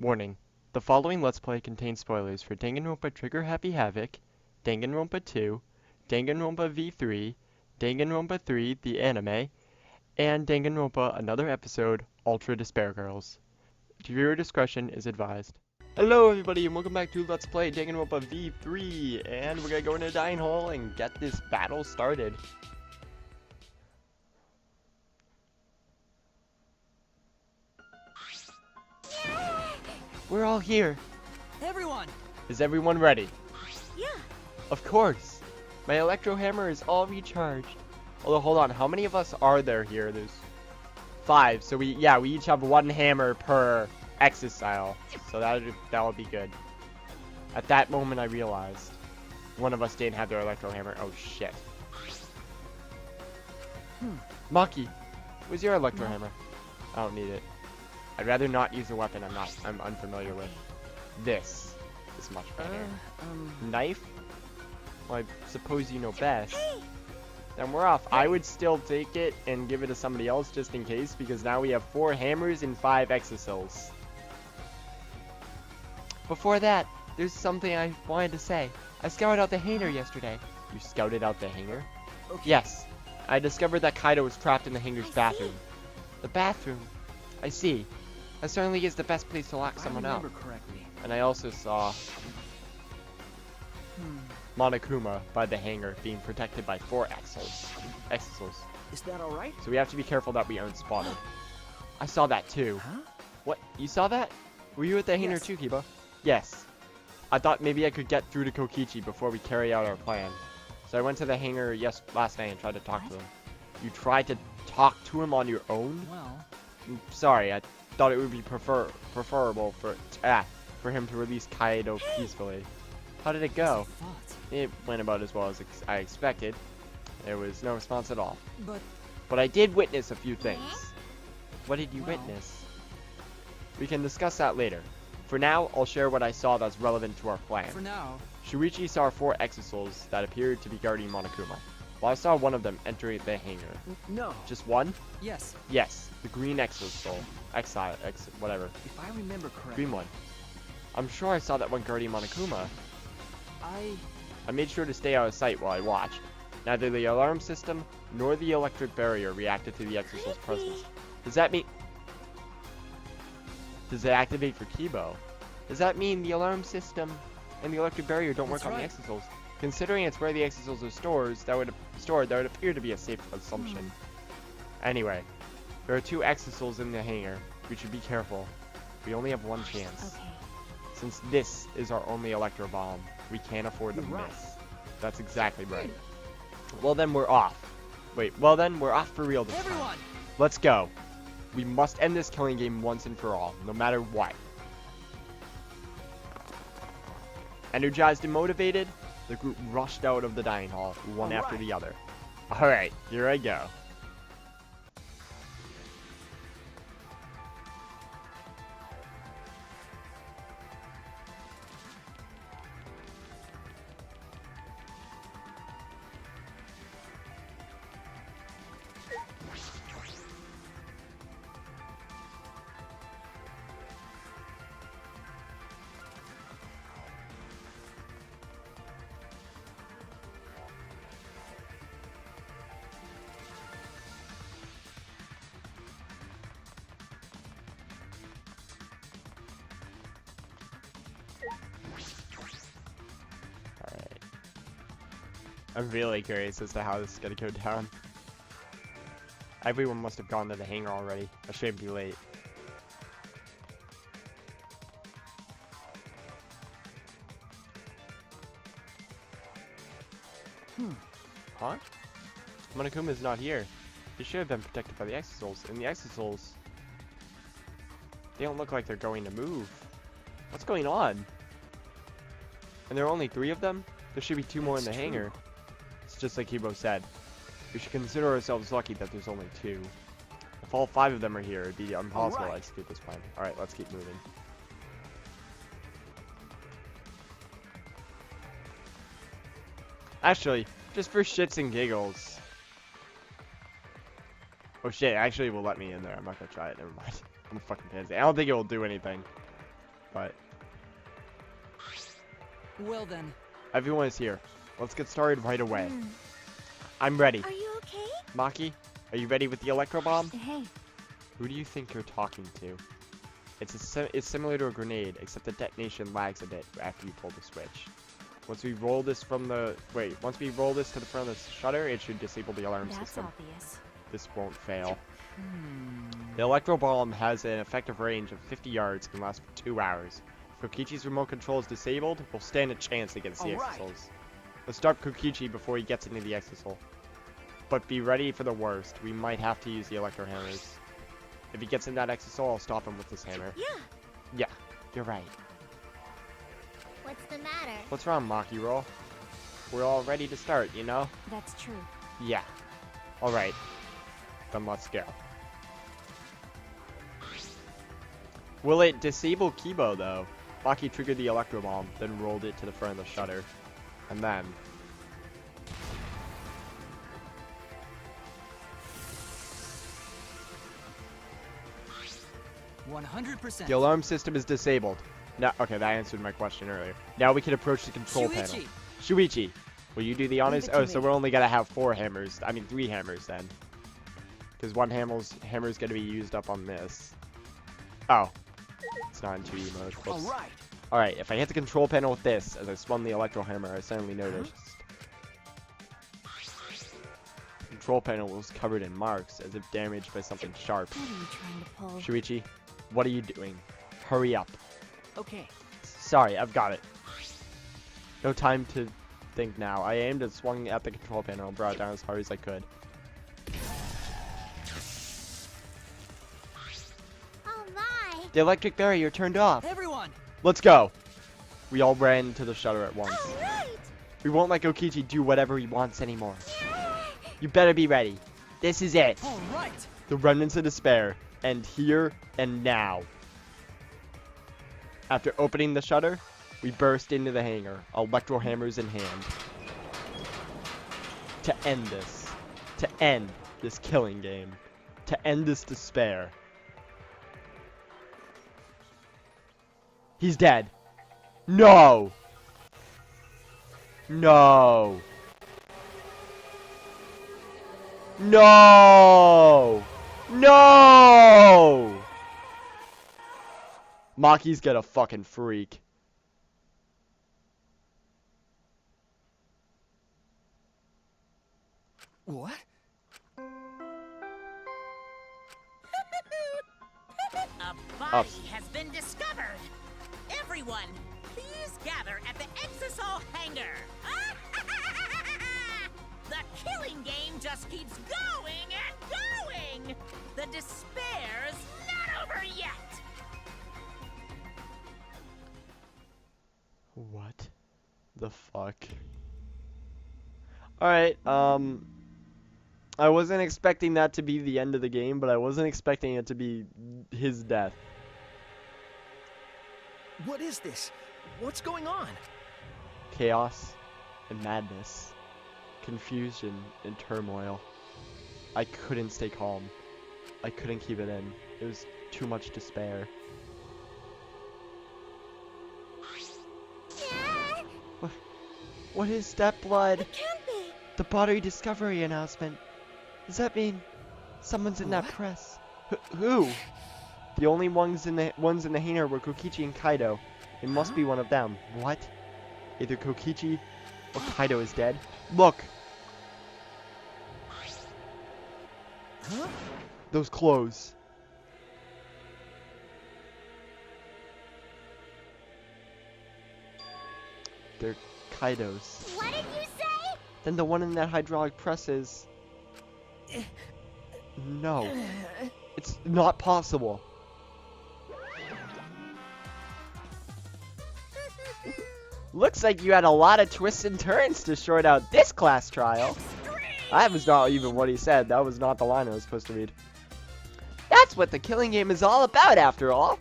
Warning: the following Let's Play contains spoilers for Danganronpa Trigger Happy Havoc, Danganronpa 2, Danganronpa V3, Danganronpa 3 the anime, and Danganronpa Another Episode, Ultra Despair Girls. Viewer discretion is advised. Hello everybody and welcome back to Let's Play Danganronpa V3, and we're gonna go into the dining hall and get this battle started. We're all here. Everyone! Is everyone ready? Yeah. Of course. My electro hammer is all recharged. Although, hold on. How many of us are there here? There's 5. So we each have 1 hammer per Exisal. So that would be good. At that moment, I realized one of us didn't have their electro hammer. Oh shit. Maki, where's your electro hammer? I don't need it. I'd rather not use a weapon I'm unfamiliar with. This is much better. Knife? Well, I suppose you know best. Then we're off. I would still take it and give it to somebody else just in case, because now we have 4 hammers and 5 Exisals. Before that, there's something I wanted to say. I scouted out the hangar yesterday. You scouted out the hangar? Okay. Yes. I discovered that Kaido was trapped in the hangar's bathroom. The bathroom? I see. That certainly is the best place to lock someone out. Correctly. And I also saw Monokuma by the hangar being protected by 4 Exisals. Is that alright? So we have to be careful that we aren't spotted. I saw that too. Huh? What? You saw that? Were you at the hangar Yes. too, Kiba? Yes. I thought maybe I could get through to Kokichi before we carry out our plan. So I went to the hangar last night and tried to talk to him. You tried to talk to him on your own? Well, Sorry, I thought it would be preferable for him to release Kaido peacefully. How did it go? It went about as well as I expected. There was no response at all. But I did witness a few things. What did you witness? We can discuss that later. For now, I'll share what I saw that's relevant to our plan. for now. Shuichi saw 4 Exisals that appeared to be guarding Monokuma, while I saw one of them enter the hangar. No. Just one? Yes. Yes, the green Exisal. Whatever. If I remember correctly. Green one. I'm sure I saw that one guarding Monokuma. I made sure to stay out of sight while I watched. Neither the alarm system nor the electric barrier reacted to the Exisal's presence. Does that mean... Does it activate for Kibo? Does that mean the alarm system and the electric barrier don't work on the Exisals? Considering it's where the Exisals are stored, that would appear to be a safe assumption. Anyway, there are 2 Exisals in the hangar. We should be careful. We only have 1 chance. Okay. Since this is our only electro bomb, we can't afford to miss. That's exactly right. Well then, we're off. Well then, we're off for real this time. Everyone! Let's go. We must end this killing game once and for all, no matter what. Energized and motivated, the group rushed out of the dining hall, one after the other. Alright, here I go. I'm really curious as to how this is gonna go down. Everyone must have gone to the hangar already. I shouldn't be late. Huh? Monokuma's not here. He should have been protected by the Exisals, and the Exisals... They don't look like they're going to move. What's going on? And there are only 3 of them? There should be 2 more in the hangar. It's just like Kibo said. We should consider ourselves lucky that there's only 2. If all 5 of them are here, it'd be impossible to execute this plan. Alright, let's keep moving. Actually, just for shits and giggles. Oh shit, actually it will let me in there. I'm not gonna try it, never mind. I'm a fucking pansy. I don't think it will do anything. but Well then. everyone is here. Let's get started right away. Hmm. I'm ready. Are you okay? Maki, are you ready with the electro bomb? Hey. Who do you think you're talking to? It's similar to a grenade, except the detonation lags a bit after you pull the switch. Once we roll this to the front of the shutter, it should disable the alarm That's system. obvious. This won't fail. The electro bomb has an effective range of 50 yards and can last for 2 hours. If Kokichi's remote control is disabled, we'll stand a chance against the Alright. Exisals. Let's stop Kokichi before he gets into the Exisal. But be ready for the worst. We might have to use the electro hammers. If he gets in that Exisal, I'll stop him with this hammer. Yeah. Yeah, you're right. What's the matter? What's wrong, Maki Roll? We're all ready to start, you know? That's true. Yeah. Alright. Then let's go. Will it disable Kibo, though? Maki triggered the electro bomb, then rolled it to the front of the shutter. And then... 100%. the alarm system is disabled. Now, okay, that answered my question earlier. Now we can approach the control panel. Shuichi, will you do the honors? Leave it to Oh, so me. we're only gonna have 3 hammers then. Because one hammer's gonna be used up on this. Oh. It's not in 2D mode. Whoops. Alright. Alright, if I hit the control panel with this, as I spun the electro hammer, I suddenly noticed. The control panel was covered in marks, as if damaged by something sharp. What are you trying to pull? Shuichi, what are you doing? Hurry up. Okay. Sorry, I've got it. No time to think now. I aimed and swung at the control panel and brought it down as hard as I could. Oh my! The electric barrier turned off. Everyone. Let's go. We all ran to the shutter at once. All right! We won't let Kokichi do whatever he wants anymore. You better be ready. This is it. Alright. The remnants of despair. And here and now. After opening the shutter, we burst into the hangar, electro hammers in hand. To end this. To end this killing game. To end this despair. He's dead. No! No! No! No! Maki's gonna fucking freak. What? A body has been discovered. Everyone, please gather at the Exisal hangar. The killing game just keeps going and going. The despair's not over yet. What the fuck? Alright, I wasn't expecting that to be the end of the game, but I wasn't expecting it to be his death. What is this? What's going on? Chaos and madness. Confusion and turmoil. I couldn't stay calm. I couldn't keep it in. It was too much despair. What is that blood? It can't be! The body discovery announcement. Does that mean someone's in that What? press? Who? The only ones in the hangar were Kokichi and Kaido. It must be one of them. What? Either Kokichi or Kaido is dead. Look, Huh? those clothes. They're Kaido's. What did you say? Then the one in that hydraulic press is... No. It's not possible. Looks like you had a lot of twists and turns to short out this class trial. That was not even what he said. That was not the line I was supposed to read. That's what the killing game is all about, after all.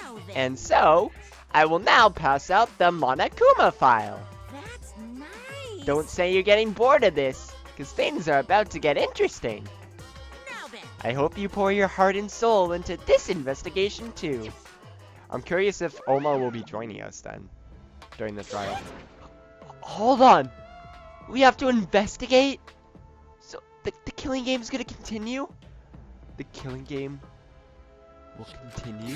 Now then, And so, I will now pass out the Monokuma file. That's nice! Don't say you're getting bored of this, because things are about to get interesting. now then. I hope you pour your heart and soul into this investigation too. I'm curious if Oma will be joining us then during the trial. Hold on. We have to investigate? So the killing game is going to continue? The killing game will continue?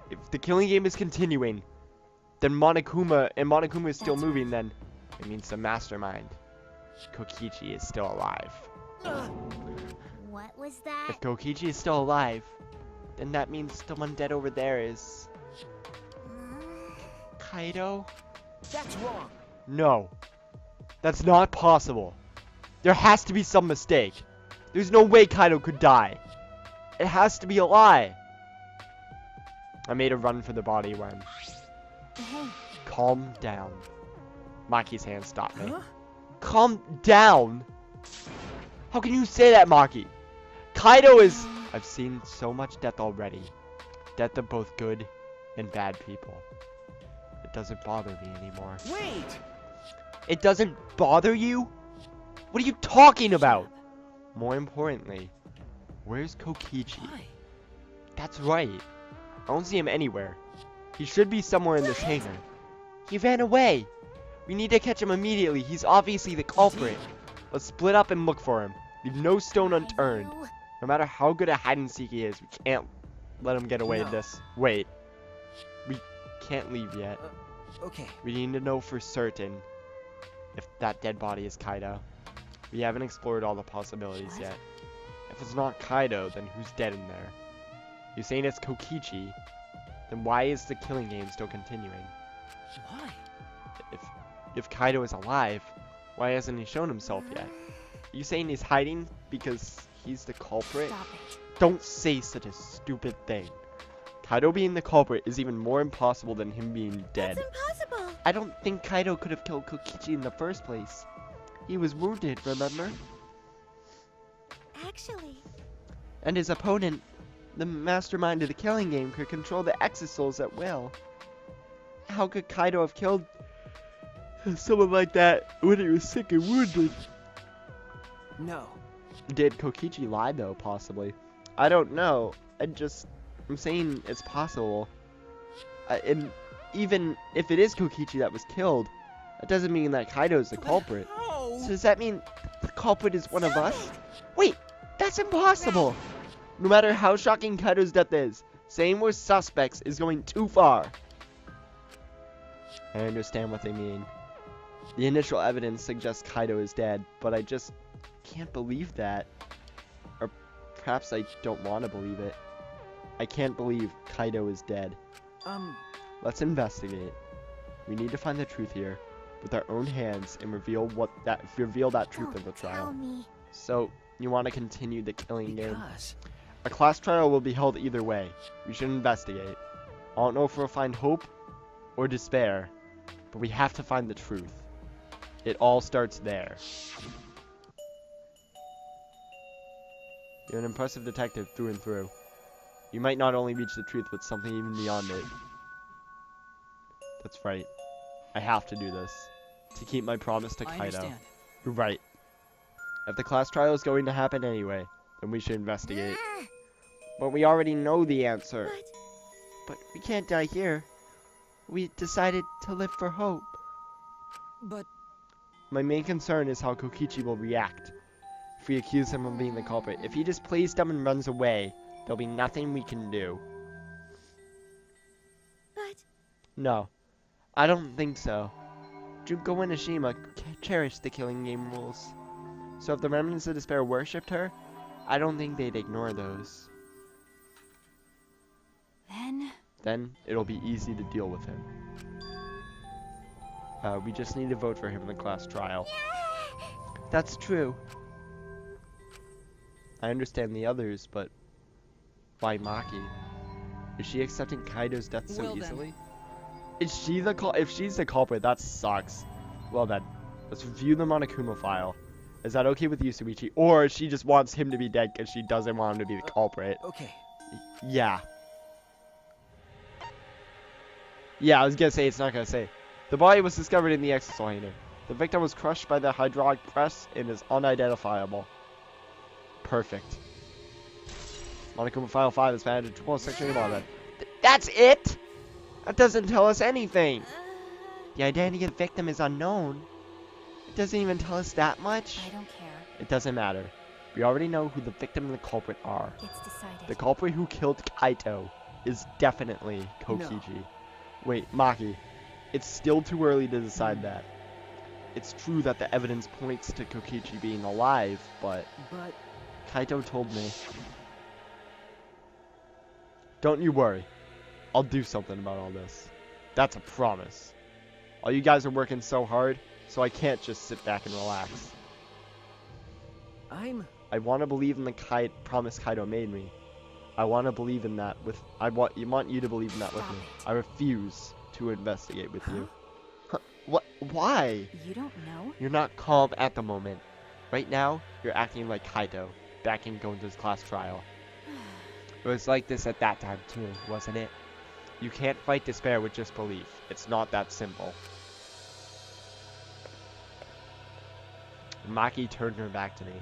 If the killing game is continuing, then Monokuma is still moving, then it means the mastermind, Kokichi, is still alive. What was that? If Kokichi is still alive, then that means the one dead over there is Kaido? That's wrong. No. That's not possible. There has to be some mistake. There's no way Kaido could die. It has to be a lie. I made a run for the body when... Hey. Calm down. Maki's hand stopped me. Huh? Calm down? How can you say that, Maki? Kaido is... I've seen so much death already. Death of both good and bad people. It doesn't bother me anymore. Wait! It doesn't bother you? What are you talking about? More importantly, where's Kokichi? Why? That's right. I don't see him anywhere. He should be somewhere in this hangar. He ran away. We need to catch him immediately. He's obviously the culprit. Let's split up and look for him. Leave no stone unturned. No matter how good a hide and seek he is, we can't let him get away with this. Wait. We can't leave yet. Okay. We need to know for certain if that dead body is Kaido. We haven't explored all the possibilities yet. If it's not Kaido, then who's dead in there? You're saying it's Kokichi, then why is the killing game still continuing? Why? If Kaido is alive, why hasn't he shown himself yet? Are you saying he's hiding because he's the culprit? Stop it. Don't say such a stupid thing. Kaido being the culprit is even more impossible than him being dead. It's impossible. I don't think Kaido could have killed Kokichi in the first place. He was wounded, remember? Actually, And his opponent, the mastermind of the killing game, could control the Exisals at will. How could Kaido have killed someone like that when he was sick and wounded? No. Did Kokichi lie though, possibly? I don't know. I'm saying it's possible. And even if it is Kokichi that was killed, that doesn't mean that Kaido's the culprit. So does that mean the culprit is one of us? Wait, that's impossible! No matter how shocking Kaido's death is, saying we're suspects is going too far. I understand what they mean. The initial evidence suggests Kaido is dead, but I just can't believe that. Or perhaps I don't want to believe it. I can't believe Kaido is dead. Let's investigate. We need to find the truth here with our own hands and reveal that truth in the don't tell trial. me. So, you want to continue the killing game? Because... A class trial will be held either way. We should investigate. I don't know if we'll find hope or despair, but we have to find the truth. It all starts there. You're an impressive detective through and through. You might not only reach the truth, but something even beyond it. That's right. I have to do this. To keep my promise to I Kaido. understand. You're right. If the class trial is going to happen anyway, then we should investigate. But we already know the answer. But we can't die here. We decided to live for hope. But... My main concern is how Kokichi will react if we accuse him of being the culprit. If he just plays dumb and runs away, there'll be nothing we can do. But No, I don't think so. Junko and Ashima cherished the killing game rules. So if the remnants of despair worshipped her, I don't think they'd ignore those. Then it'll be easy to deal with him. We just need to vote for him in the class trial. That's true. I understand the others, but why Maki? Is she accepting Kaido's death so Well then. easily? Is she the if she's the culprit, that sucks. Well then, let's review the Monokuma file. Is that okay with Yusuichi? Or she just wants him to be dead because she doesn't want him to be the culprit? Okay. Yeah. Yeah, I was gonna say, it's not gonna say. The body was discovered in the Exisal hangar. The victim was crushed by the hydraulic press and is unidentifiable. Perfect. Monokuma File 5 is found in 12 section 11. That's it? That doesn't tell us anything. The identity of the victim is unknown. It doesn't even tell us that much. I don't care. It doesn't matter. We already know who the victim and the culprit are. It's decided. The culprit who killed Kaito is definitely Kokichi. Wait, Maki. It's still too early to decide that. It's true that the evidence points to Kokichi being alive, but Kaito told me. Don't you worry. I'll do something about all this. That's a promise. All you guys are working so hard, so I can't just sit back and relax. I want to believe in the promise Kaito made me. I want to believe in that with. I want you to believe in that with me. I refuse to investigate with you. Huh, what? Why? You don't know? You're not calm at the moment. Right now, you're acting like Kaito, back in Gonza's class trial. It was like this at that time too, wasn't it? You can't fight despair with just belief. It's not that simple. Maki turned her back to me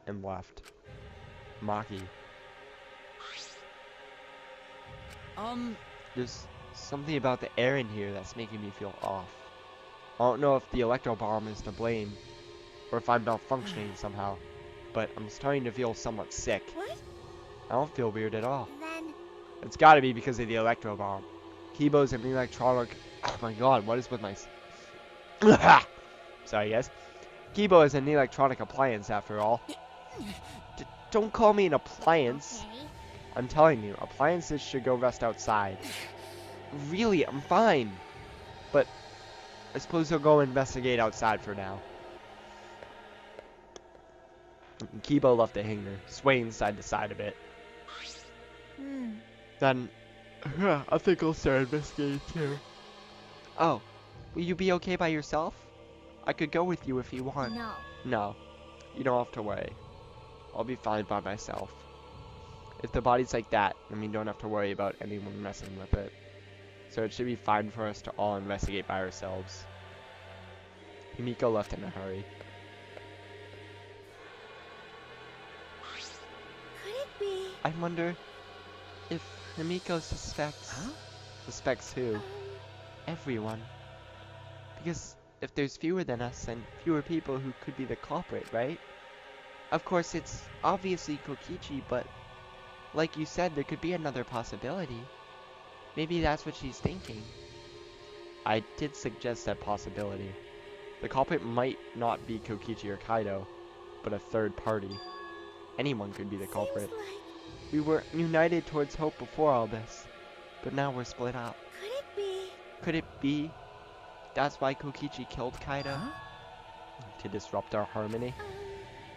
and left. Maki. There's something about the air in here that's making me feel off. I don't know if the electro bomb is to blame, or if I'm malfunctioning somehow, but I'm starting to feel somewhat sick. What? I don't feel weird at all. Then It's gotta be because of the electro bomb. Kibo's an electronic. Oh my god, what is with my. Sorry, guys. Kibo is an electronic appliance after all. Don't call me an appliance. okay. I'm telling you, appliances should go rest outside. Really, I'm fine. But I suppose he'll go investigate outside for now. Kibo left the hanger, swaying side to side a bit. Then, I think I'll start investigating too. Oh, will you be okay by yourself? I could go with you if you want. No. No, you don't have to worry. I'll be fine by myself. If the body's like that, then we don't have to worry about anyone messing with it. So it should be fine for us to all investigate by ourselves. Himiko left in a hurry. Could it be? I wonder if Himiko suspects... Suspects who? Everyone. Because if there's fewer than us, then fewer people who could be the culprit, right? Of course, it's obviously Kokichi, but like you said, there could be another possibility. Maybe that's what she's thinking. I did suggest that possibility. The culprit might not be Kokichi or Kaido, but a third party. Anyone could be the culprit. Seems like... We were united towards hope before all this, but now we're split up. Could it be? Could it be that's why Kokichi killed Kaido? To disrupt our harmony?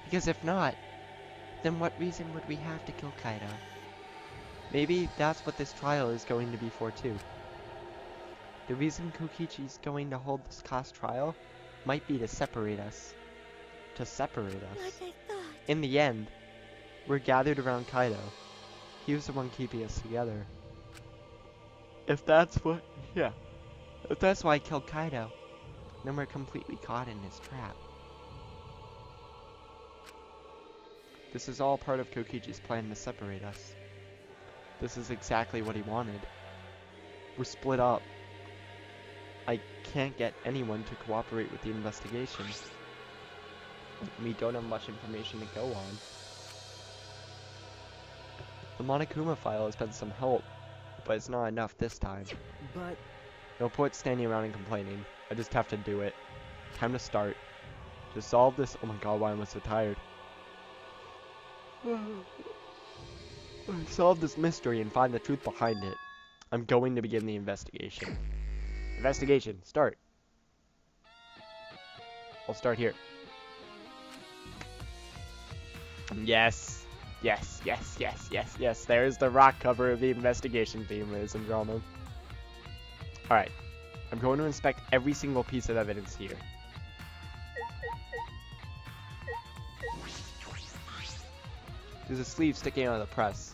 Because if not, then what reason would we have to kill Kaido? Maybe that's what this trial is going to be for too. The reason Kokichi's going to hold this class trial might be to separate us. To separate us. Like I thought. In the end, we're gathered around Kaido. He was the one keeping us together. If that's what... Yeah. If that's why I killed Kaido, then we're completely caught in his trap. This is all part of Kokichi's plan to separate us. This is exactly what he wanted. We're split up. I can't get anyone to cooperate with the investigation. We don't have much information to go on. The Monokuma file has been some help, but it's not enough this time. But No point standing around and complaining. I just have to do it. Time to start. To solve this... Oh my god, why am I so tired? Solve this mystery and find the truth behind it. I'm going to begin the investigation. Investigation, start. I'll start here. Yes. Yes, yes, yes, yes, yes. There's the rock cover of the investigation theme, ladies and gentlemen. Alright. I'm going to inspect every single piece of evidence here. There's a sleeve sticking out of the press.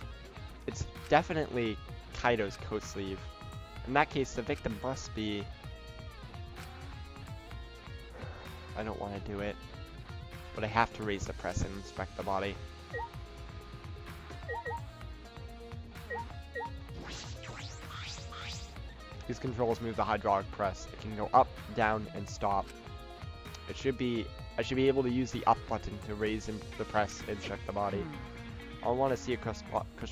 It's definitely Kaido's coat sleeve. In that case, the victim must be... I don't want to do it, but I have to raise the press and inspect the body. These controls move the hydraulic press. It can go up, down, and stop. I should be able to use the up button to raise the press and check the body. I want to see it crush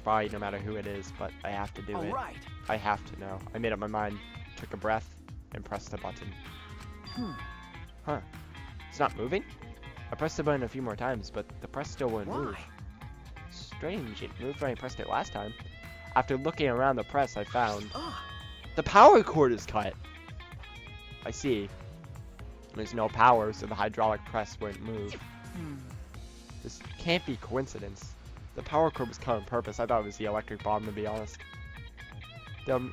body no matter who it is, but I have to do it. Right. I have to know. I made up my mind, took a breath, and pressed the button. Huh. It's not moving? I pressed the button a few more times, but the press still wouldn't move. Strange, it moved when I pressed it last time. After looking around the press, I found the power cord is cut. I see. There's no power, so the hydraulic press wouldn't move. This can't be coincidence. The power cord was cut on purpose. I thought it was the electric bomb, to be honest.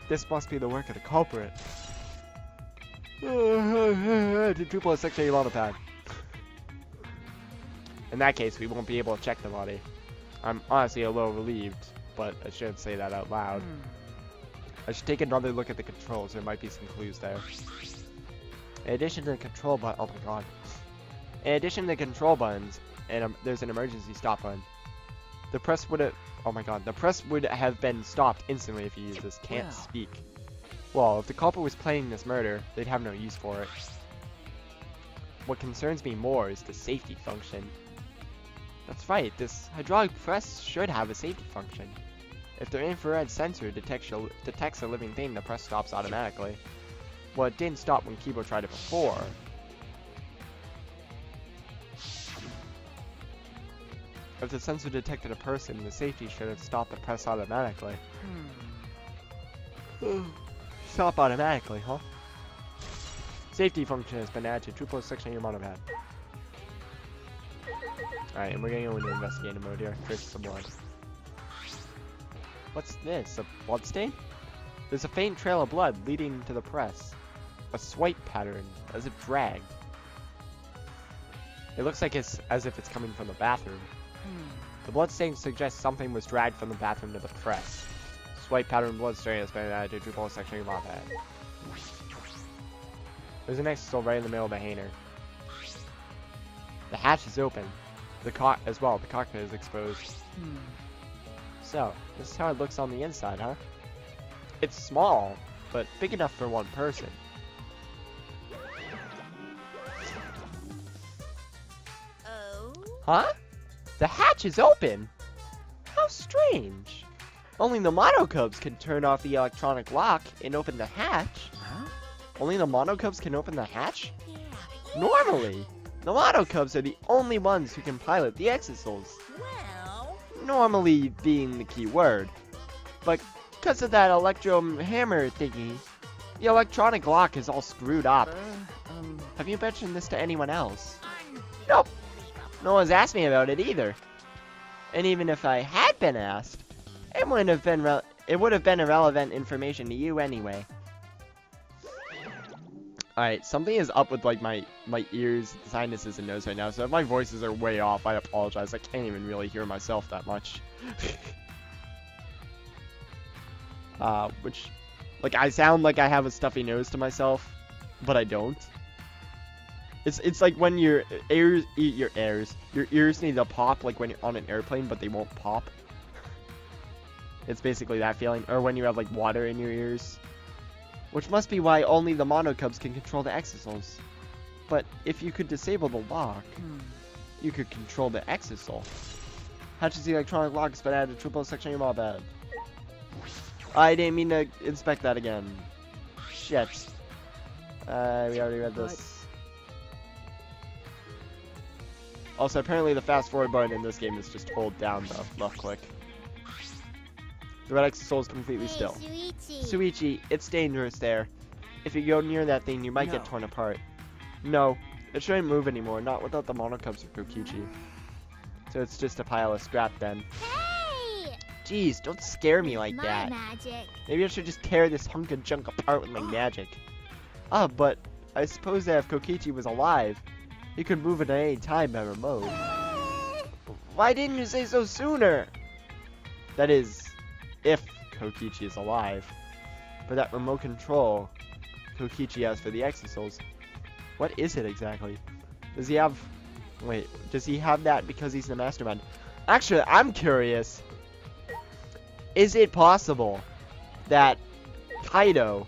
This must be the work of the culprit. The triple section pad. In that case, we won't be able to check the body. I'm honestly a little relieved, but I shouldn't say that out loud. I should take another look at the controls. There might be some clues there. In addition to the control button, oh my god. In addition to the control buttons, and there's an emergency stop button. The press would have, oh my god, the press would have been stopped instantly if you use this. Can't speak. Well, if the culprit was planning this murder, they'd have no use for it. What concerns me more is the safety function. That's right, this hydraulic press should have a safety function. If their infrared sensor detects a living thing, the press stops automatically. Well, it didn't stop when Kibo tried it before. If the sensor detected a person, the safety should have stopped the press automatically. Stop automatically, huh? Safety function has been added to 2.6 on your monopad. Alright, and we're gonna go into investigative mode here. Trace some blood. What's this? A blood stain? There's a faint trail of blood leading to the press. A swipe pattern, as if dragged. It looks like it's as if it's coming from the bathroom. The blood stain suggests something was dragged from the bathroom to the press. Swipe pattern blood stain has been added to triple section of my pad. There's an Exisal right in the middle of the hanger. The hatch is open. The cockpit is exposed. So, this is how it looks on the inside, huh? It's small, but big enough for one person. Huh? The hatch is open? How strange. Only the monocubs can turn off the electronic lock and open the hatch. Only the monocubs can open the hatch? Normally, the monocubs are the only ones who can pilot the Exisals. Well, Normally being the key word. But because of that electro hammer thingy, the electronic lock is all screwed up. Have you mentioned this to anyone else? Nope. No one's asked me about it either. And even if I had been asked, it would have been irrelevant information to you anyway. Alright, something is up with like my ears, sinuses, and nose right now, so if my voices are way off, I apologize. I can't even really hear myself that much. Which, like, I sound like I have a stuffy nose to myself, but I don't. It's like when your ears need to pop, like when you're on an airplane, but they won't pop. It's basically that feeling. Or when you have like water in your ears. Which must be why only the monocubs can control the Exisals. But if you could disable the lock, you could control the Exisal. Hatch is the electronic lock has been added to triple section of your monopad. I didn't mean to inspect that again. Shit. We already read this. Also, apparently the fast forward button in this game is just hold down the left click. The red Exisal is completely still. Suichi, it's dangerous there. If you go near that thing, you might get torn apart. No, it shouldn't move anymore, not without the monocubs or Kokichi. So it's just a pile of scrap then. Hey! Jeez, don't scare me like that. Magic. Maybe I should just tear this hunk of junk apart with my magic. Ah, but I suppose that if Kokichi was alive, he could move it at any time by remote. Why didn't you say so sooner? That is, if Kokichi is alive. For that remote control Kokichi has for the Exisals, what is it exactly? Does he have... Wait, does he have that because he's the mastermind? Actually, I'm curious. Is it possible that Kaido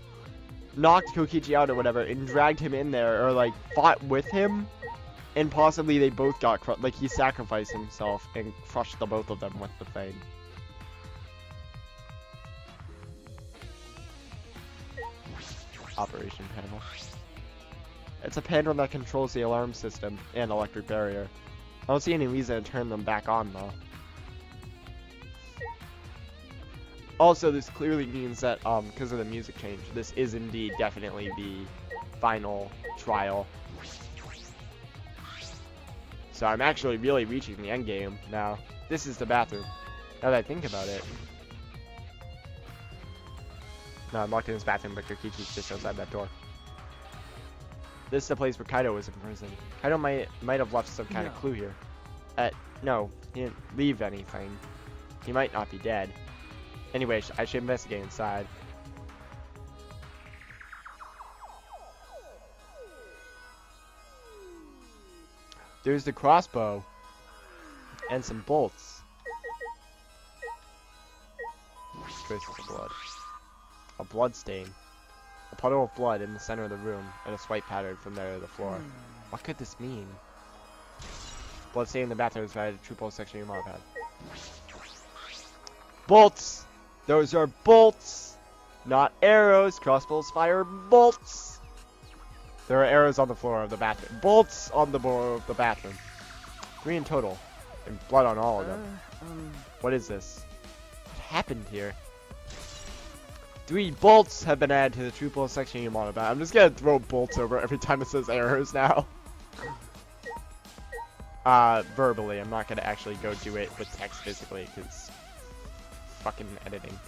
knocked Kokichi out or whatever and dragged him in there, or like fought with him, and possibly they both got crushed. Like he sacrificed himself and crushed the both of them with the thing. Operation panel. It's a panel that controls the alarm system and electric barrier. I don't see any reason to turn them back on though. Also, this clearly means that, because of the music change, this is indeed definitely the final trial. So I'm actually really reaching the end game now. This is the bathroom, now that I think about it. No, I'm locked in this bathroom, but Kokichi's just outside that door. This is the place where Kaido was in prison. Kaido might have left some kind of clue here. No, he didn't leave anything. He might not be dead. Anyway, I should investigate inside. There's the crossbow. And some bolts. Traces of blood. A blood stain. A puddle of blood in the center of the room, and a swipe pattern from there to the floor. What could this mean? Blood stain in the bathroom is by the true pulse section of your moped. Bolts! Those are bolts! Not arrows! Crossbows fire bolts! There are arrows on the floor of the bathroom. Bolts on the floor of the bathroom. 3 in total. And blood on all of them. What is this? What happened here? 3 bolts have been added to the true pulse section of your moped. I'm just gonna throw bolts over every time it says arrows now. Verbally. I'm not gonna actually go do it with text physically, because fucking editing.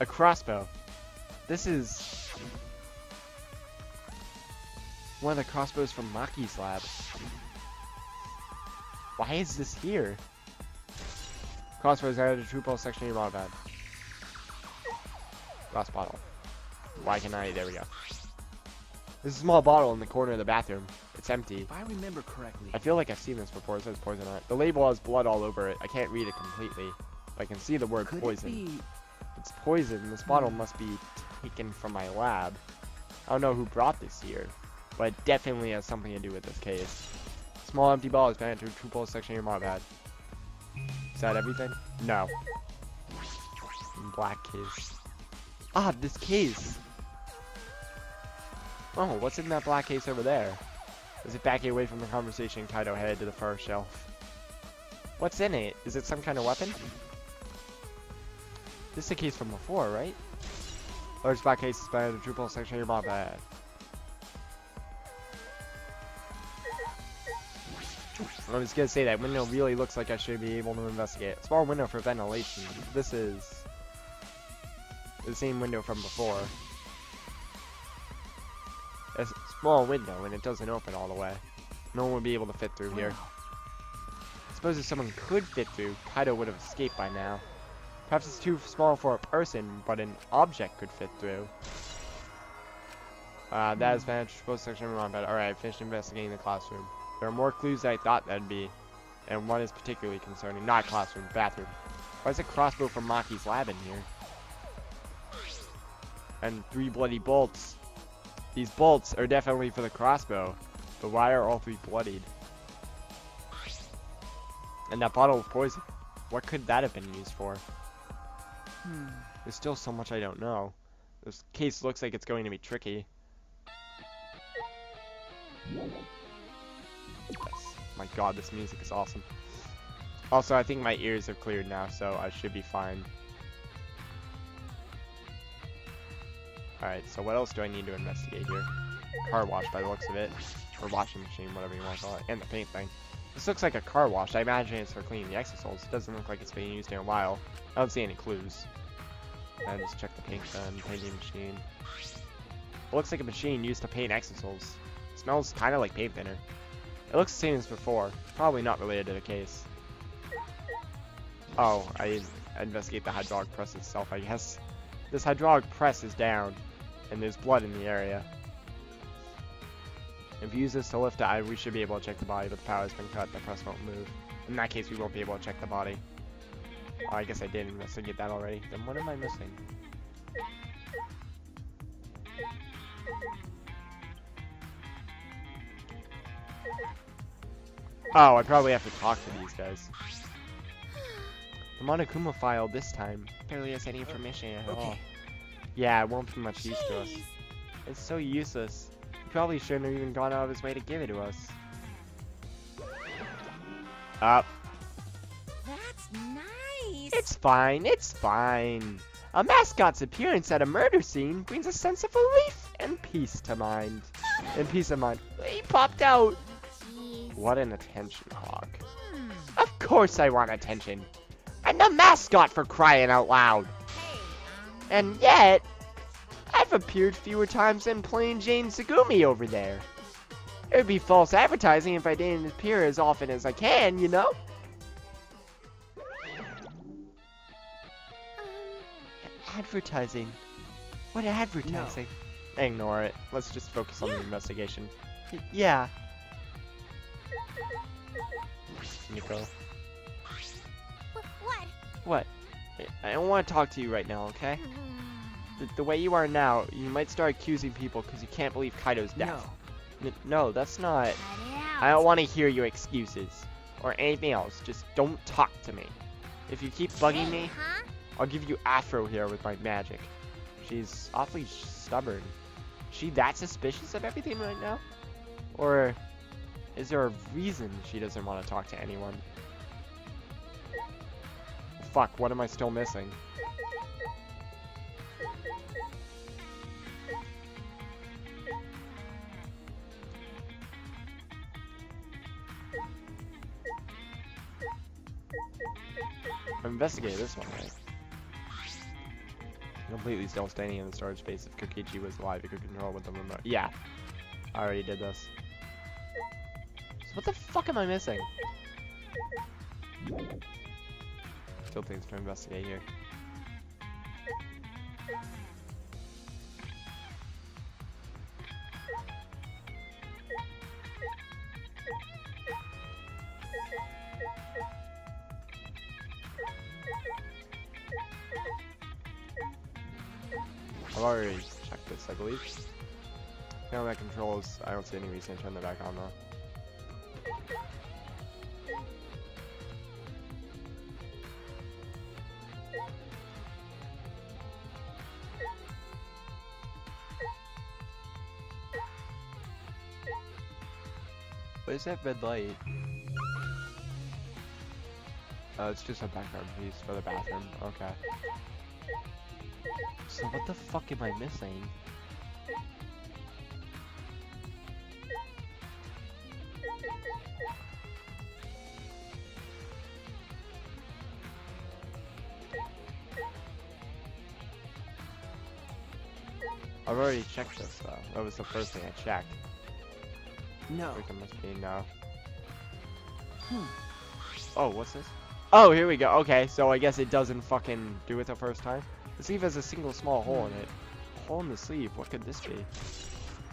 A crossbow. This is one of the crossbows from Maki's lab. Why is this here? Crossbows added to true pulse section of your moped. Glass bottle. Why can I? There we go. There's a small bottle in the corner of the bathroom. It's empty. If I remember correctly. I feel like I've seen this before. It says poison on it. The label has blood all over it. I can't read it completely. But I can see the word poison. It's poison. This bottle must be taken from my lab. I don't know who brought this here, but it definitely has something to do with this case. Small empty bottle is found to true pulse section of your moped. Is that everything? No. Black case. Ah, this case. Oh, what's in that black case over there? Is it backing away from the conversation? Kaido headed to the first shelf. What's in it? Is it some kind of weapon? This is a case from before, right? Large black case is found in the true pulse section of your moped. I was gonna say that window really looks like I should be able to investigate. A small window for ventilation. This is the same window from before. A small window, and it doesn't open all the way. No one would be able to fit through here. I suppose if someone could fit through, Kaido would have escaped by now. Perhaps it's too small for a person, but an object could fit through. That is finished. Post section of my bed. Alright, I finished investigating the classroom. There are more clues than I thought there'd be, and one is particularly concerning. Not classroom, bathroom. Why is a crossbow from Maki's lab in here? And 3 bloody bolts. These bolts are definitely for the crossbow, but why are all 3 bloodied? And that bottle of poison, what could that have been used for? There's still so much I don't know. This case looks like it's going to be tricky. Yes. My god, this music is awesome. Also, I think my ears have cleared now, so I should be fine. Alright, so what else do I need to investigate here? Car wash by the looks of it. Or washing machine, whatever you want to call it. And the paint thing. This looks like a car wash. I imagine it's for cleaning the Exisols. It doesn't look like it's been used in a while. I don't see any clues. I just check the paint gun, painting machine. It looks like a machine used to paint Exisols. It smells kind of like paint thinner. It looks the same as before. Probably not related to the case. Oh, I investigate the hydraulic press itself, I guess. This hydraulic press is down, and there's blood in the area. If you use this to lift it, we should be able to check the body, but the power has been cut, the press won't move. In that case, we won't be able to check the body. Oh, I guess I did investigate that already. Then what am I missing? Oh, I probably have to talk to these guys. The Monokuma file this time barely has any information at all. Okay. Yeah, it won't be much use to us. Jeez. It's so useless. He probably shouldn't have even gone out of his way to give it to us. Up. That's nice. It's fine, it's fine. A mascot's appearance at a murder scene brings a sense of relief and peace to mind. And peace of mind. He popped out. Jeez. What an attention hog. Of course I want attention. I'm the mascot, for crying out loud. And yet, I've appeared fewer times than plain Jane Segumi over there. It would be false advertising if I didn't appear as often as I can, you know? Advertising? What advertising? Ignore it. Let's just focus on the investigation. Yeah. Nico. What? What? I don't want to talk to you right now, okay? The way you are now, you might start accusing people because you can't believe Kaido's death. No, that's not... Cut it I out. don't want to hear your excuses. Or anything else. Just don't talk to me. If you keep bugging me, Huh? I'll give you Afro here with my magic. She's awfully stubborn. Is she that suspicious of everything right now? Or is there a reason she doesn't want to talk to anyone? Fuck, what am I still missing? Investigate this one, right? Completely still standing in the storage space. If Kokichi was alive, he could control with the remote. Yeah, I already did this. So what the fuck am I missing? Still things to investigate here. I've already checked this, I believe. Now that controls, I don't see any reason to turn that back on though. What is that red light? Oh, it's just a background piece for the bathroom. Okay. So what the fuck am I missing? I've already checked this though. That was the first thing I checked. No. I think it must be no. Oh, what's this? Oh, here we go. Okay, so I guess it doesn't fucking do it the first time. The sleeve has a single small hole in it. A hole in the sleeve? What could this be?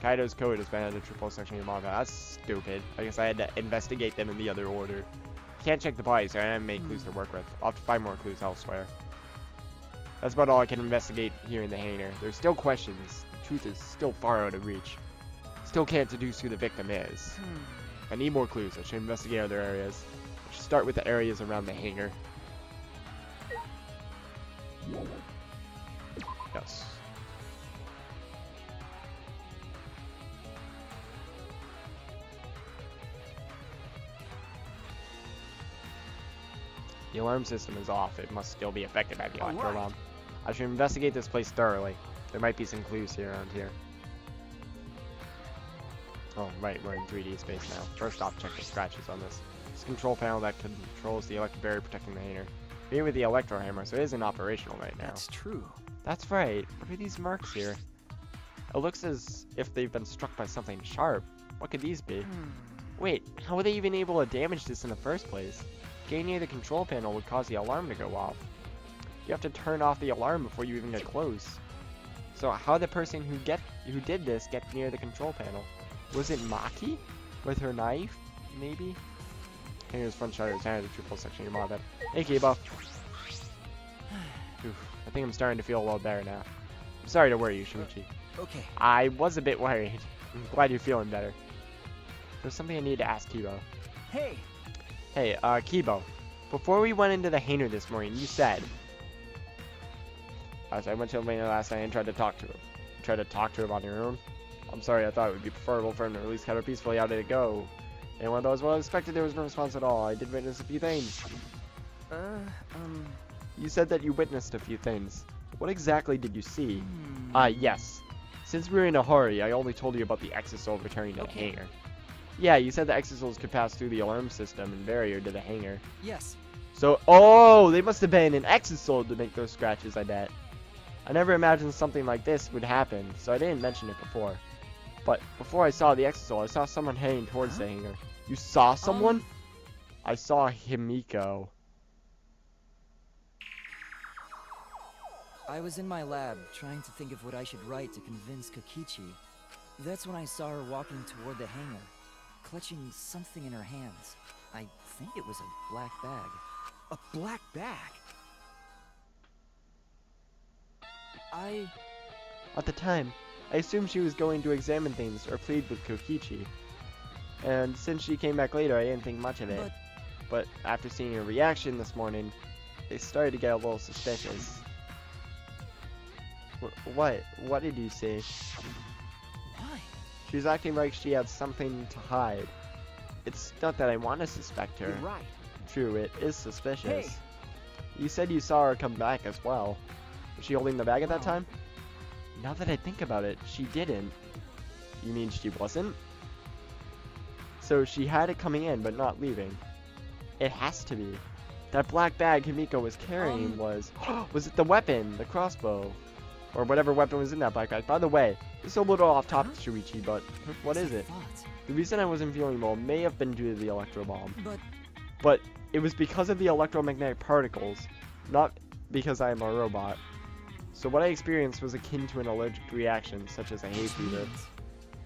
Kaido's code has been added to triple section of your manga. That's stupid. I guess I had to investigate them in the other order. Can't check the body, so I didn't make clues to work with. I'll have to find more clues elsewhere. That's about all I can investigate here in the hangar. There's still questions. The truth is still far out of reach. Still can't deduce who the victim is. I need more clues. I should investigate other areas. I should start with the areas around the hangar. Yes. The alarm system is off. It must still be affected by the electro alarm. I should investigate this place thoroughly. There might be some clues here around here. Oh, right, we're in 3D space now. First off, check the scratches on this. This control panel that controls the electric barrier protecting the hangar. Here with the electro hammer, so it isn't operational right now. That's true. That's right. What are these marks here? It looks as if they've been struck by something sharp. What could these be? Wait, how were they even able to damage this in the first place? Getting near the control panel would cause the alarm to go off. You have to turn off the alarm before you even get close. So how did the person who did this get near the control panel? Was it Maki? With her knife? Maybe? Hangar's front shutter is handed to triple section of your mom. Hey, Kiba. Oof, I think I'm starting to feel a little better now. I'm sorry to worry you, Shuichi. Okay. I was a bit worried. I'm glad you're feeling better. There's something I need to ask Kibo. Hey. Hey, Kibo. Before we went into the hangar this morning, you said... As I went to Elena last night and tried to talk to him. You tried to talk to him on your own? I'm sorry, I thought it would be preferable for him to release Cutter peacefully. How did it go? And when that was well expected, there was no response at all. I did witness a few things. You said that you witnessed a few things. What exactly did you see? Yes. Since we were in a hurry, I only told you about the Exisal returning to the hangar. Yeah, you said the Exisals could pass through the alarm system and barrier to the hangar. Yes. So, oh, they must have been an Exisal to make those scratches, I bet. I never imagined something like this would happen, so I didn't mention it before. But before I saw the Exisal, I saw someone heading towards the hangar. You saw someone? I saw Himiko. I was in my lab, trying to think of what I should write to convince Kokichi. That's when I saw her walking toward the hangar, clutching something in her hands. I think it was a black bag. A black bag? At the time, I assumed she was going to examine things or plead with Kokichi. And since she came back later, I didn't think much of it. But after seeing her reaction this morning, they started to get a little suspicious. What? What did you see? Why? She was acting like she had something to hide. It's not that I want to suspect her. You're right. True, it is suspicious. Hey. You said you saw her come back as well. Was she holding the bag at that time? Now that I think about it, she didn't. You mean she wasn't? So she had it coming in, but not leaving. It has to be. That black bag Himiko was carrying was... Was it the weapon? The crossbow? Or whatever weapon was in that black bag. By the way, this is a little off topic, Shuichi, but what is it? The reason I wasn't feeling well may have been due to the electro bomb. But it was because of the electromagnetic particles, not because I am a robot. So what I experienced was akin to an allergic reaction, such as a hay fever.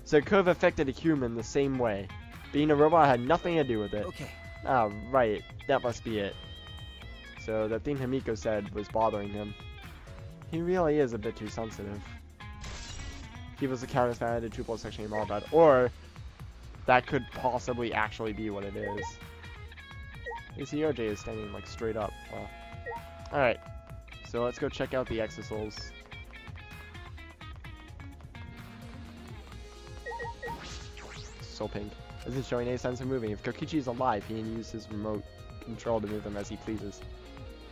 So it could have affected a human the same way. Being a robot had nothing to do with it. Okay. Ah, right. That must be it. So the thing Himiko said was bothering him. He really is a bit too sensitive. He was a counter to triple section all that, or that could possibly actually be what it is. ACOJ is standing like straight up. Wow. Alright. So let's go check out the Exisals. So pink. Isn't showing any sense of moving. If Kokichi is alive, he can use his remote control to move them as he pleases.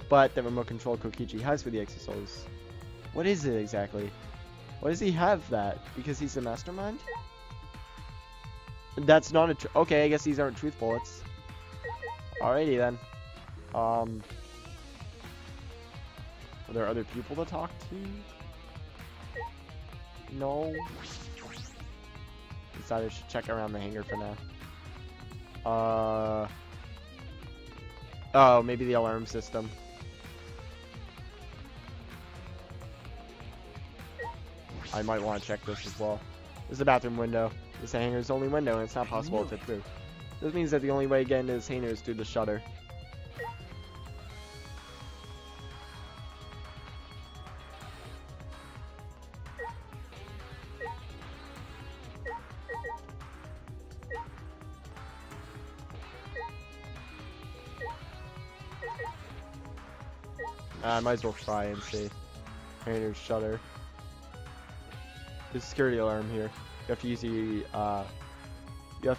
But the remote control Kokichi has for the Exisals. What is it exactly? Why does he have that? Because he's a mastermind? That's not a okay, I guess these aren't truth bullets. Alrighty then. Are there other people to talk to? No. Decided I should check around the hangar for now. Oh, maybe the alarm system. I might want to check this as well. This is a bathroom window. This is the hangar's only window, and it's not possible to fit through. This means that the only way to get into this hangar is through the shutter. I might as well try and see. Hangar's shutter. There's a security alarm here. You have to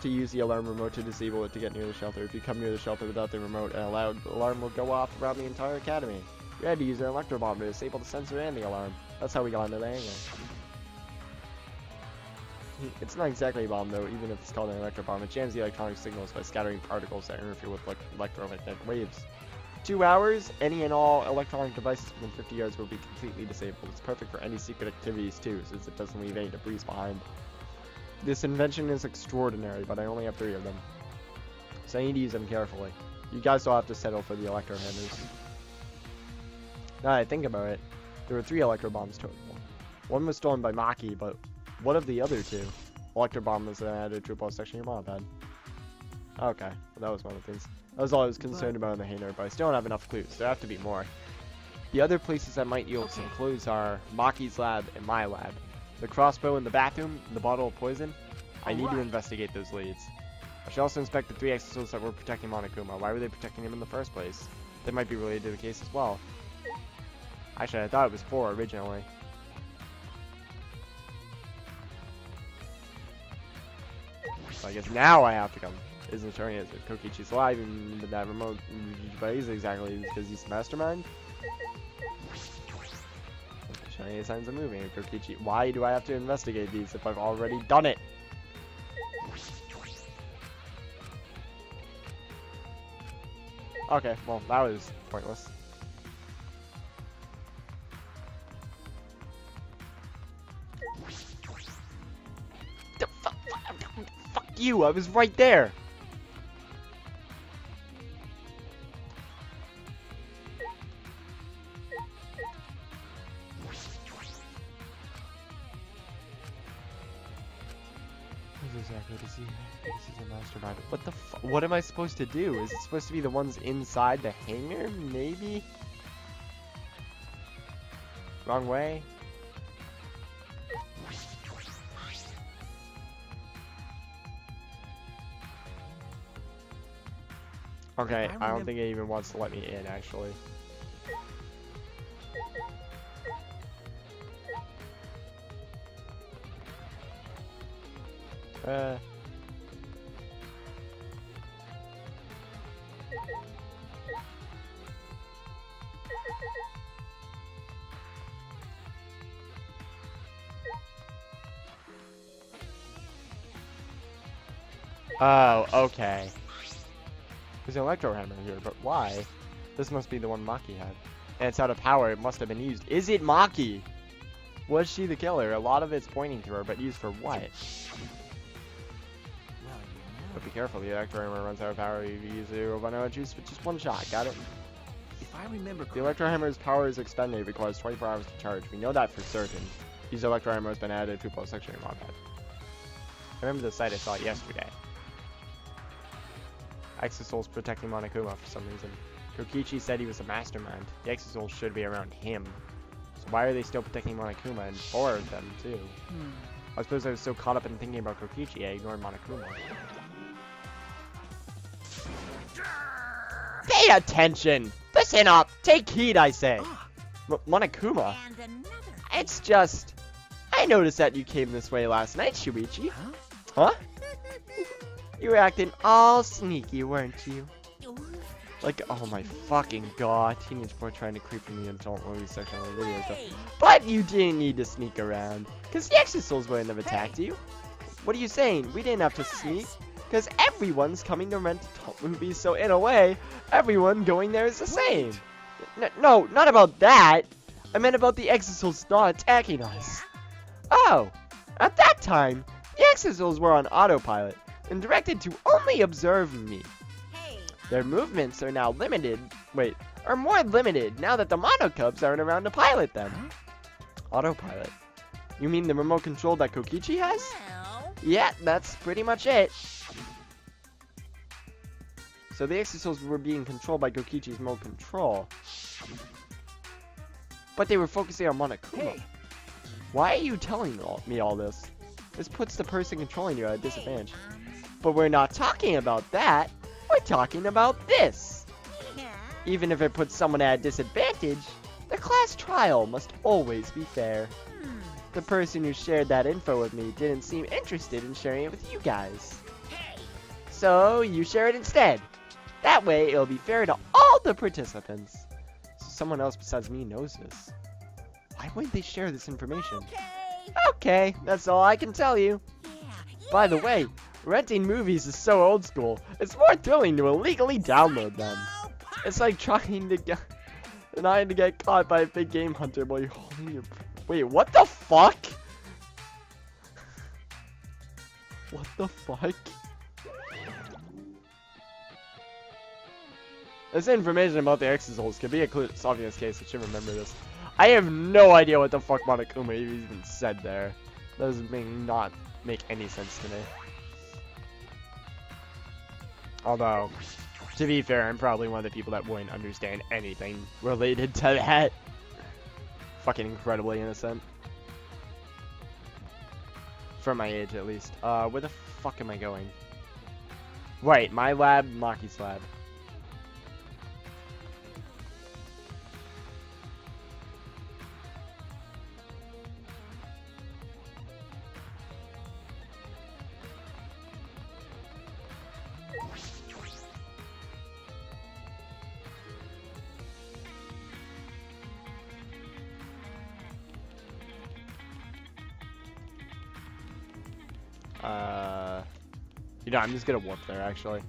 use the alarm remote to disable it to get near the shelter. If you come near the shelter without the remote, an alarm will go off around the entire academy. You had to use an electro bomb to disable the sensor and the alarm. That's how we got into the hangar. It's not exactly a bomb though, even if it's called an electro bomb. It jams the electronic signals by scattering particles that interfere with electromagnetic waves. 2 hours, any and all electronic devices within 50 yards will be completely disabled. It's perfect for any secret activities too, since it doesn't leave any debris behind. This invention is extraordinary, but I only have 3 of them. So I need to use them carefully. You guys will have to settle for the electro hammers. Now that I think about it, there were 3 electro bombs total. One was stolen by Maki, but what of the other 2? Electro bomb was then added to a section of your mod pad. Okay, well, that was one of the things. That was all I was concerned about in the hangar, but I still don't have enough clues. There have to be more. The other places that might yield some clues are Maki's lab and my lab. the crossbow in the bathroom, the bottle of poison. I need to investigate those leads. I should also inspect the 3 exisouls that were protecting Monokuma. Why were they protecting him in the first place? They might be related to the case as well. Actually, I thought it was 4 originally. So I guess now I have to come. Isn't showing it that Kokichi's alive and that remote device exactly because he's the mastermind? Showing any signs of moving. Kokichi, why do I have to investigate these if I've already done it? Okay, well, that was pointless. Fuck you, I was right there! Exactly to see this is a mastermind. What the fuck? What am I supposed to do? Is it supposed to be the ones inside the hangar? Maybe? Wrong way? Okay, I don't think it even wants to let me in, actually. Oh, okay. There's an electro hammer here, but why? This must be the one Maki had. And it's out of power, it must have been used. Is it Maki? Was she the killer? A lot of it's pointing to her, but used for what? But be careful, the electro hammer runs out of power. You use a Robano juice with just one shot, got it? If I remember The electro hammer's power is expended, it requires 24 hours to charge. We know that for certain. Use electro hammer has been added to both section and mod pad. I remember the site I saw it yesterday. Exisouls protecting Monokuma for some reason. Kokichi said he was a mastermind. The Exisouls should be around him. So why are they still protecting Monokuma and 4 of them too? I suppose I was so caught up in thinking about Kokichi, I ignored Monokuma. Pay attention! Listen up! Take heed, I say! Monokuma? And another. It's just... I noticed that you came this way last night, Shuichi. Huh? You were acting all sneaky, weren't you? Like, oh my fucking god, teenage boy trying to creep in the adult movie section of the video. But you didn't need to sneak around, because the Exisouls wouldn't have attacked you. What are you saying? We didn't have to sneak? Because everyone's coming to rent adult movies, so in a way, everyone going there is the same. No, not about that. I meant about the Exisouls not attacking us. Oh, at that time, the Exisouls were on autopilot and directed to only observe me. Hey. Their movements are now limited. Wait, are more limited now that the Monokubs aren't around to pilot them. Autopilot? You mean the remote control that Kokichi has? Well. Yeah, that's pretty much it. So the Exisouls were being controlled by Kokichi's remote control. But they were focusing on Monokuma. Why are you telling me all this? This puts the person controlling you at a disadvantage. But we're not talking about that. We're talking about this. Even if it puts someone at a disadvantage, the class trial must always be fair. The person who shared that info with me didn't seem interested in sharing it with you guys. So you share it instead. That way it'll be fair to all the participants. So someone else besides me knows this. Why wouldn't they share this information? Okay, that's all I can tell you. By the way, renting movies is so old school, it's more thrilling to illegally download them. It's like trying to get caught by a big game hunter while you're holding your... Wait, what the fuck? What the fuck? This information about the Exisouls could be a obvious case. I should remember this. I have no idea what the fuck Monokuma even said there. That doesn't not make any sense to me. Although, to be fair, I'm probably one of the people that wouldn't understand anything related to that. Fucking incredibly innocent. For my age, at least. Where the fuck am I going? Right, my lab, Maki's lab. You know, I'm just gonna warp there, actually.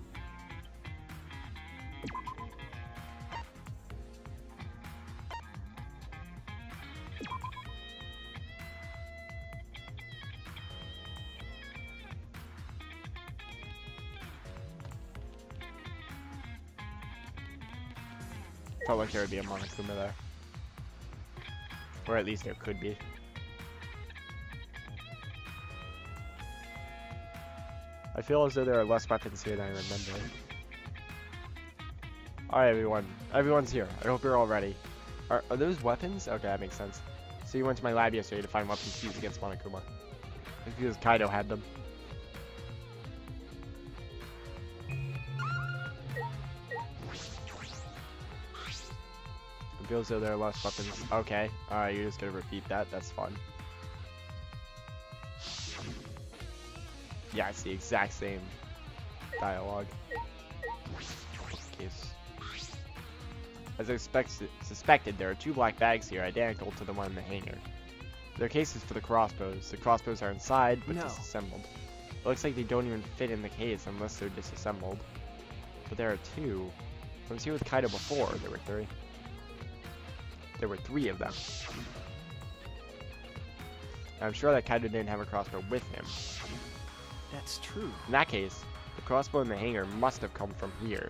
Felt like there would be a Monokuma there. Or at least there could be. I feel as though there are less weapons here than I remember. Alright, everyone. Everyone's here. I hope you're all ready. Are those weapons? Okay, that makes sense. So you went to my lab yesterday to find weapons to use against Monokuma. It's because Kaido had them. It feels as though there are less weapons. Okay. Alright, you're just gonna repeat that. That's fun. Yeah, it's the exact same dialogue. Case. As I suspected, there are 2 black bags here, identical to the one in the hangar. They're cases for the crossbows. The crossbows are inside, but disassembled. It looks like they don't even fit in the case unless they're disassembled. But there are 2. I was here with Kaido before. There were 3. There were 3 of them. I'm sure that Kaido didn't have a crossbow with him. That's true. In that case, the crossbow in the hangar must have come from here.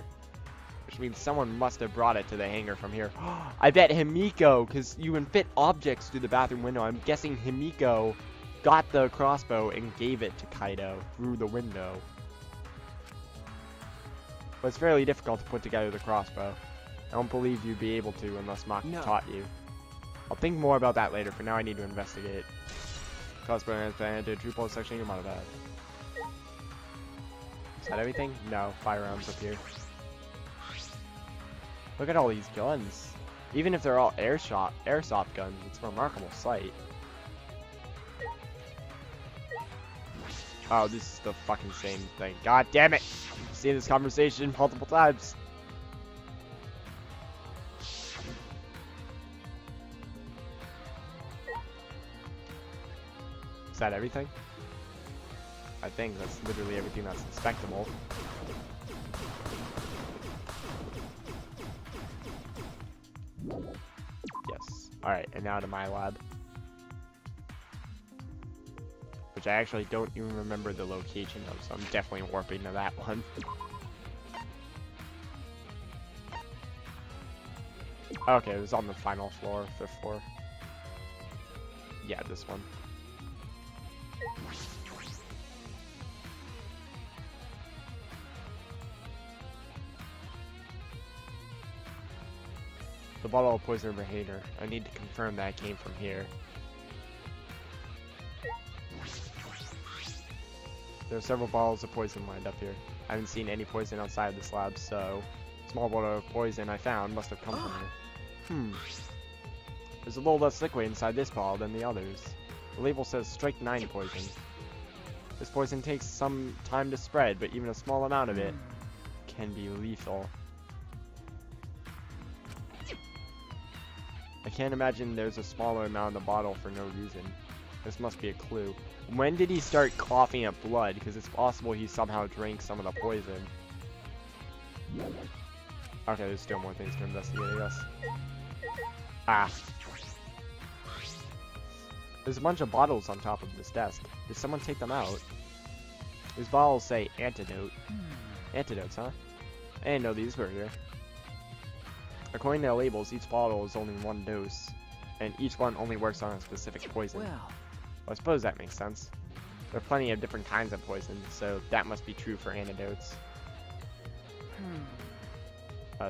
Which means someone must have brought it to the hangar from here. I bet Himiko, because you can fit objects through the bathroom window. I'm guessing Himiko got the crossbow and gave it to Kaido through the window. But it's fairly difficult to put together the crossbow. I don't believe you'd be able to unless Maki taught you. I'll think more about that later. For now, I need to investigate. Crossbow has been into a true pulse section. You're out. Is that everything? No, firearms up here. Look at all these guns. Even if they're all airsoft guns, it's a remarkable sight. Oh, this is the fucking same thing. God damn it! I've seen this conversation multiple times. Is that everything? I think that's literally everything that's inspectable. Yes. Alright, and now to my lab. Which I actually don't even remember the location of, so I'm definitely warping to that one. Okay, it was on the final floor, 5th floor. Yeah, this one. The bottle of poison behavior. I need to confirm that it came from here. There are several bottles of poison lined up here. I haven't seen any poison outside of this lab, so small bottle of poison I found must have come from here. There's a little less liquid inside this bottle than the others. The label says strike 9 poison. This poison takes some time to spread, but even a small amount of it can be lethal. I can't imagine there's a smaller amount in the bottle for no reason. This must be a clue. When did he start coughing up blood? Because it's possible he somehow drank some of the poison. Okay, there's still more things to investigate, I guess. Ah. There's a bunch of bottles on top of this desk. Did someone take them out? These bottles say antidote. Antidotes, huh? I didn't know these were here. According to the labels, each bottle is only 1 dose, and each one only works on a specific poison. Well, I suppose that makes sense. There are plenty of different kinds of poison, so that must be true for antidotes.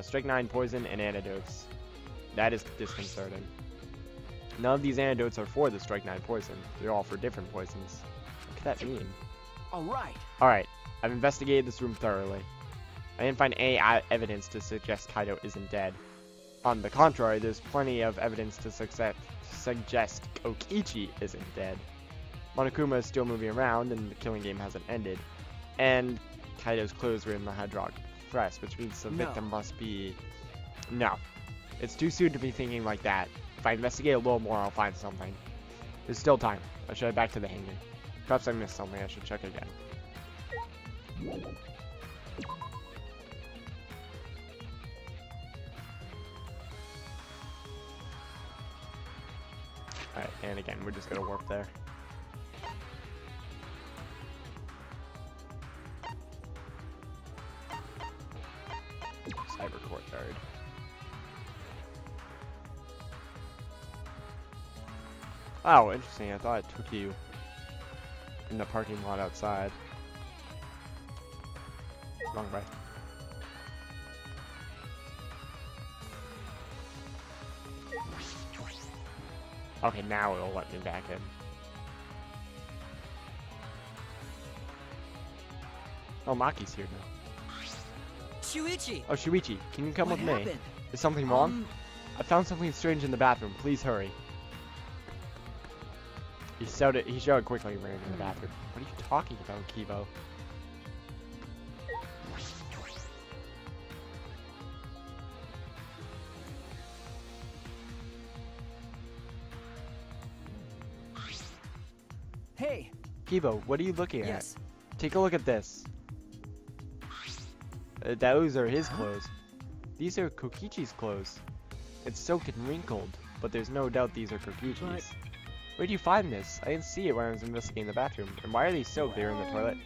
Strike 9 poison and antidotes. That is disconcerting. None of these antidotes are for the strike 9 poison. They're all for different poisons. What could that mean? Alright. Alright, I've investigated this room thoroughly. I didn't find any evidence to suggest Kaido isn't dead. On the contrary, there's plenty of evidence to suggest Kokichi isn't dead. Monokuma is still moving around, and the killing game hasn't ended. And Kaido's clothes were in the hydraulic press, which means the victim must be... No. It's too soon to be thinking like that. If I investigate a little more, I'll find something. There's still time. I should head back to the hangar. Perhaps I missed something. I should check again. Alright, and again, we're just gonna warp there. Cyber courtyard. Oh, interesting. I thought it took you in the parking lot outside. Wrong way. Okay, now it'll let me back in. Oh, Maki's here now. Shuichi! Oh, Shuichi, can you come What with me? happened? Is something wrong? I found something strange in the bathroom. Please hurry. He shouted quickly and ran into the bathroom. What are you talking about, Kibo? Hey! Kibo, what are you looking at? Yes. Take a look at this. Those are his clothes. These are Kokichi's clothes. It's soaked and wrinkled, but there's no doubt these are Kokichi's. But- Where'd you find this? I didn't see it when I was investigating the bathroom. And why are these soaked? They were in the toilet.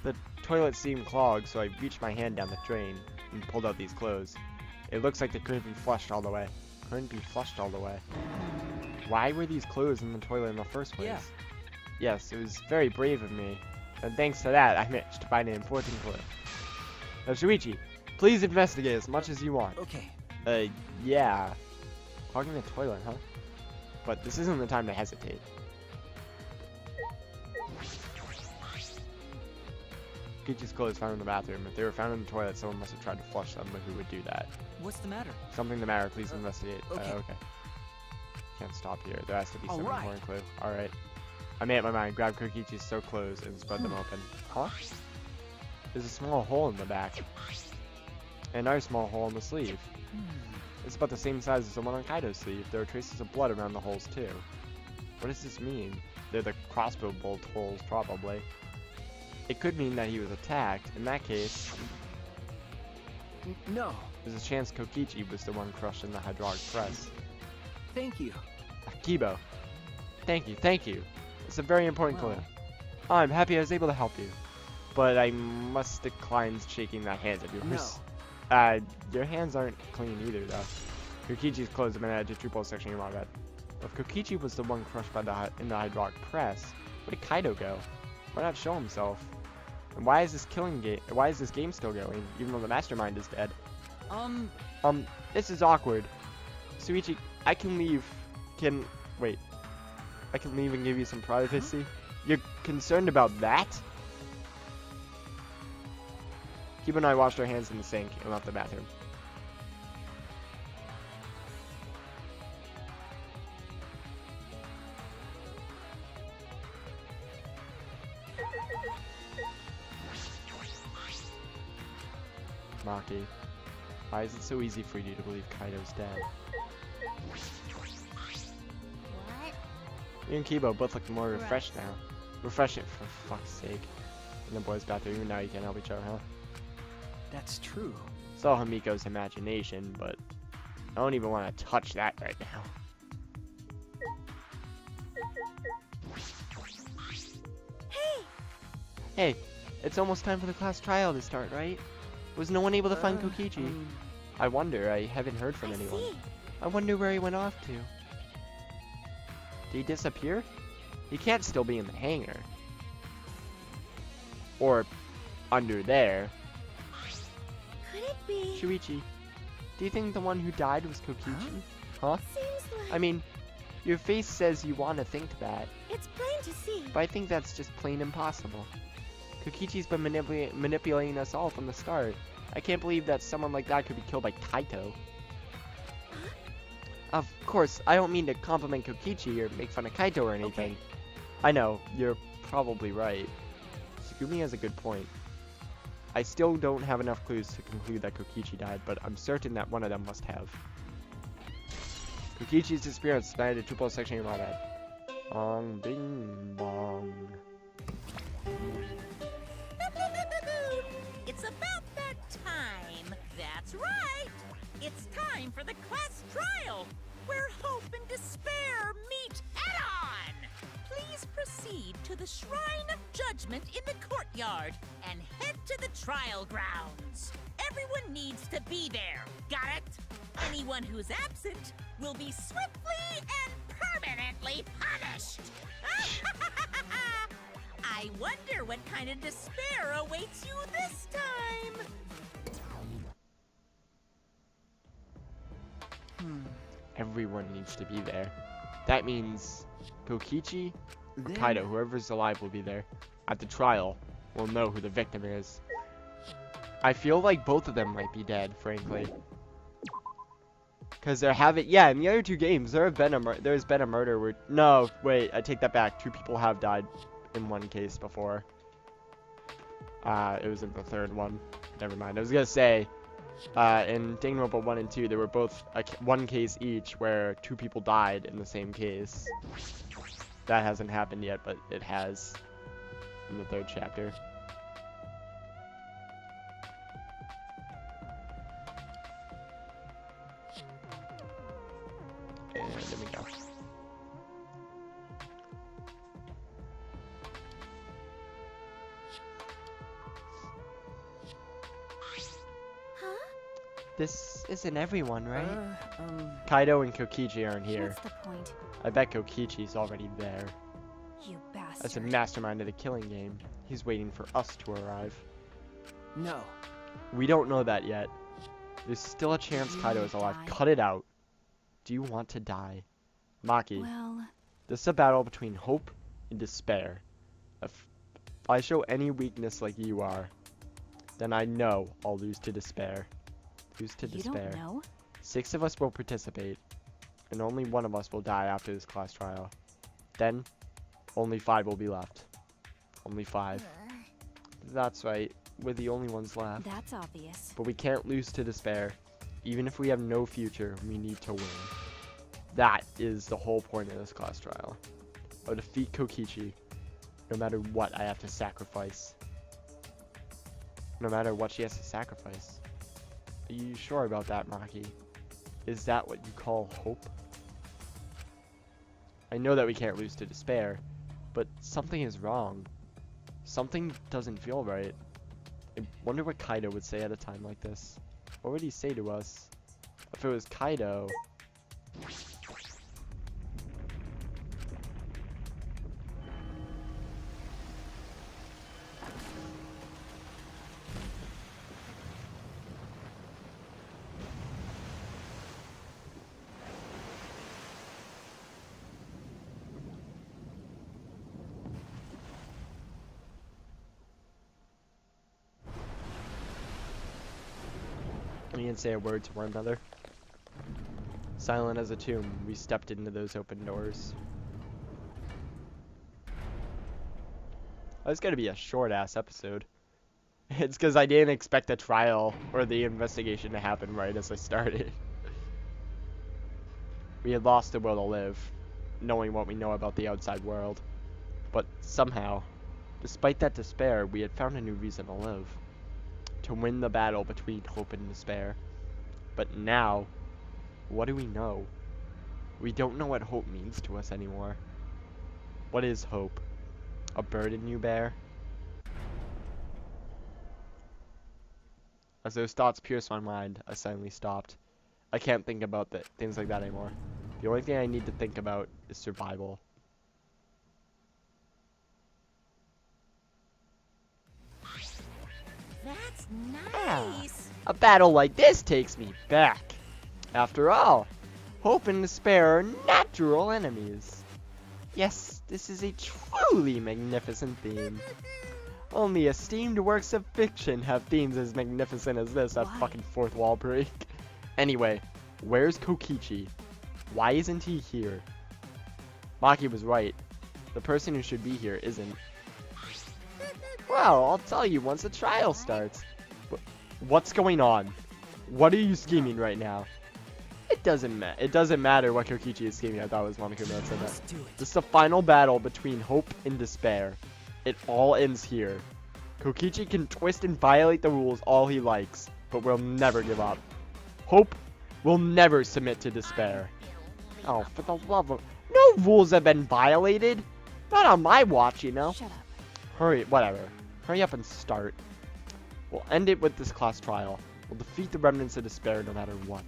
The toilet seemed clogged, so I reached my hand down the drain and pulled out these clothes. It looks like they couldn't be flushed all the way. Why were these clothes in the toilet in the first place? Yeah. Yes, it was very brave of me. And thanks to that, I managed to find an important clue. Now, Shuichi, please investigate as much as you want. Okay. Yeah. Clogging the toilet, huh? But this isn't the time to hesitate. Kokichi's clothes found in the bathroom. If they were found in the toilet, someone must have tried to flush them, but who would do that? What's the matter? Something the matter, please investigate. Okay. Okay. Can't stop here. There has to be some Alright. important clue. Alright. I made up my mind. Grab Kokichi's soaked clothes and spread them open. Huh? There's a small hole in the back. And another small hole in the sleeve. It's about the same size as the one on Kaido's sleeve. There are traces of blood around the holes too. What does this mean? They're the crossbow bolt holes, probably. It could mean that he was attacked. In that case, No. there's a chance Kokichi was the one crushed in the hydraulic press. Thank you. Kibo. Thank you. It's a very important Wow. clue. I'm happy I was able to help you. But I must decline shaking that hand of yours. Your hands aren't clean either, though. Kokichi's clothes have been added to triple section in my bed. If Kokichi was the one crushed by in the hydraulic press, where did Kaido go? Why not show himself? And why is this game still going, even though the mastermind is dead? This is awkward. Shuichi, I can leave. I can leave and give you some privacy? You're concerned about that? Kiba and I washed our hands in the sink and left the bathroom. Maki, why is it so easy for you to believe Kaido's dead? What? You and Kibo both look more refreshed now. Refresh it, for fuck's sake. In the boys' bathroom, even now you can't help each other, huh? That's true. It's all Hamiko's imagination, but I don't even want to touch that right now. Hey, it's almost time for the class trial to start, right? Was no one able to find Kokichi? I wonder, I haven't heard from anyone. See. I wonder where he went off to. Did he disappear? He can't still be in the hangar. Or under there. Could it be? Shuichi, do you think the one who died was Kokichi? Huh? Seems like. I mean, Your face says you want to think that, It's plain to see. but I think that's just plain impossible. Kokichi's been manipulating us all from the start. I can't believe that someone like that could be killed by Kaito. Of course, I don't mean to compliment Kokichi or make fun of Kaito or anything. Okay. I know, you're probably right. Tsugumi has a good point. I still don't have enough clues to conclude that Kokichi died, but I'm certain that one of them must have. Kokichi's disappearance spanned a two-pole section of my bed. Bong, bing, bong. It's about that time. That's right. It's time for the class trial, where hope and despair meet head-on. Please proceed to the Shrine of Judgment in the courtyard and head to the trial grounds. Everyone needs to be there. Got it? Anyone who's absent will be swiftly and permanently punished. I wonder what kind of despair awaits you this time. Everyone needs to be there. That means Kokichi or Then- Kaido, whoever's alive will be there. At the trial, we'll know who the victim is. I feel like both of them might be dead, frankly. Because there haven't, yeah, in the other two games, there's been a murder where, no, wait, I take that back. Two people have died in one case before. It was in the third one. Never mind. I was going to say, in Danganronpa 1 and 2, there were both one case each where two people died in the same case. That hasn't happened yet, but it has in the third chapter. And there we go. Huh? This isn't everyone, right? Uh, Kaido and Kokichi aren't here. What's the point? I bet Kokichi's already there. You bastard. As a mastermind of the killing game, he's waiting for us to arrive. no. We don't know that yet. There's still a chance You Kaido is alive. die. Cut it out. Do you want to die? Maki, Well, this is a battle between hope and despair. If I show any weakness like you are, then I know I'll lose to despair. Lose to you despair. don't know? 6 of us will participate, and only one of us will die after this class trial. Then, only 5 will be left. Only 5. That's right, we're the only ones left. That's obvious. But we can't lose to despair. Even if we have no future, we need to win. That is the whole point of this class trial. I'll defeat Kokichi, no matter what I have to sacrifice. No matter what she has to sacrifice. Are you sure about that, Maki? Is that what you call hope? I know that we can't lose to despair, but something is wrong. Something doesn't feel right. I wonder what Kaido would say at a time like this. What would he say to us? If it was Kaido... We didn't say a word to one another. Silent as a tomb, we stepped into those open doors. Oh, it's gonna be a short-ass episode. It's because I didn't expect the trial or the investigation to happen right as I started. We had lost the will to live, knowing what we know about the outside world. But somehow, despite that despair, we had found a new reason to live. To win the battle between hope and despair. But now, what do we know? We don't know what hope means to us anymore. What is hope? A burden you bear? As those thoughts pierced my mind, I suddenly stopped. I can't think about things like that anymore. The only thing I need to think about is survival. That's Ah. nice. A battle like this takes me back. After all, Hope and despair are natural enemies. Yes, this is a truly magnificent theme. Only esteemed works of fiction have themes as magnificent as this. That Why? fucking fourth wall break. Anyway, where's Kokichi? Why isn't he here? Maki was right. The person who should be here isn't. Well, I'll tell you once the trial starts. What's going on? What are you scheming right now? It doesn't matter. It doesn't matter what Kokichi is scheming. I thought it was Monokuma that said that. Let's do it. This is the final battle between hope and despair. It all ends here. Kokichi can twist and violate the rules all he likes, but will never give up. Hope will never submit to despair. Oh, for the love of... No rules have been violated! Not on my watch, you know? Shut up. Hurry, whatever. Hurry up and start. We'll end it with this class trial. We'll defeat the remnants of despair no matter what.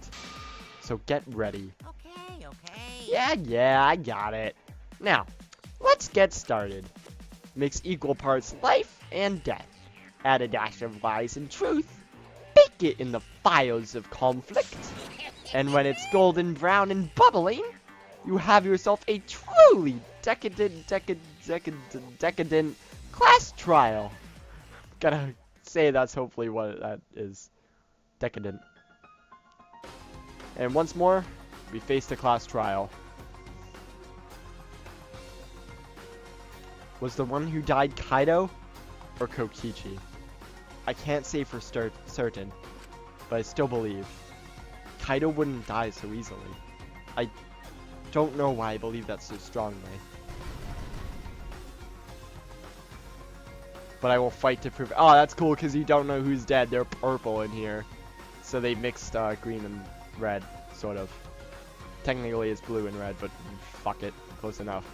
So get ready. Okay, okay. Yeah, I got it. Now, let's get started. Mix equal parts life and death. Add a dash of lies and truth. Bake it in the fires of conflict. And when it's golden brown and bubbling, you have yourself a truly decadent class trial. Gotta say that's hopefully what that is. Decadent. And once more, we face the class trial. Was the one who died Kaido or Kokichi? I can't say for certain, but I still believe. Kaido wouldn't die so easily. I don't know why I believe that so strongly. But I will fight to prove. Oh, that's cool because you don't know who's dead. They're purple in here. So they mixed green and red, sort of. Technically it's blue and red, but fuck it. Close enough.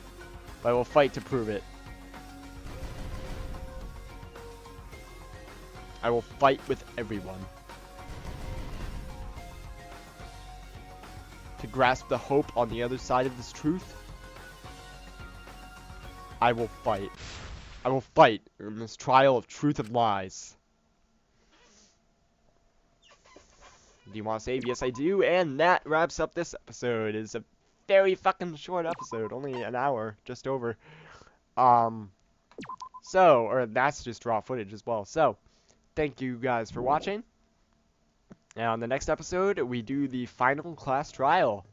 But I will fight to prove it. I will fight with everyone. To grasp the hope on the other side of this truth, I will fight. I will fight in this trial of truth and lies. Do you want to save? Yes, I do. And that wraps up this episode. It's a very fucking short episode. Only an hour, just over. Or that's just raw footage as well. So, thank you guys for watching. Now, in the next episode, we do the final class trial.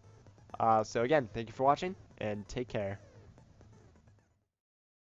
So again, thank you for watching, and take care.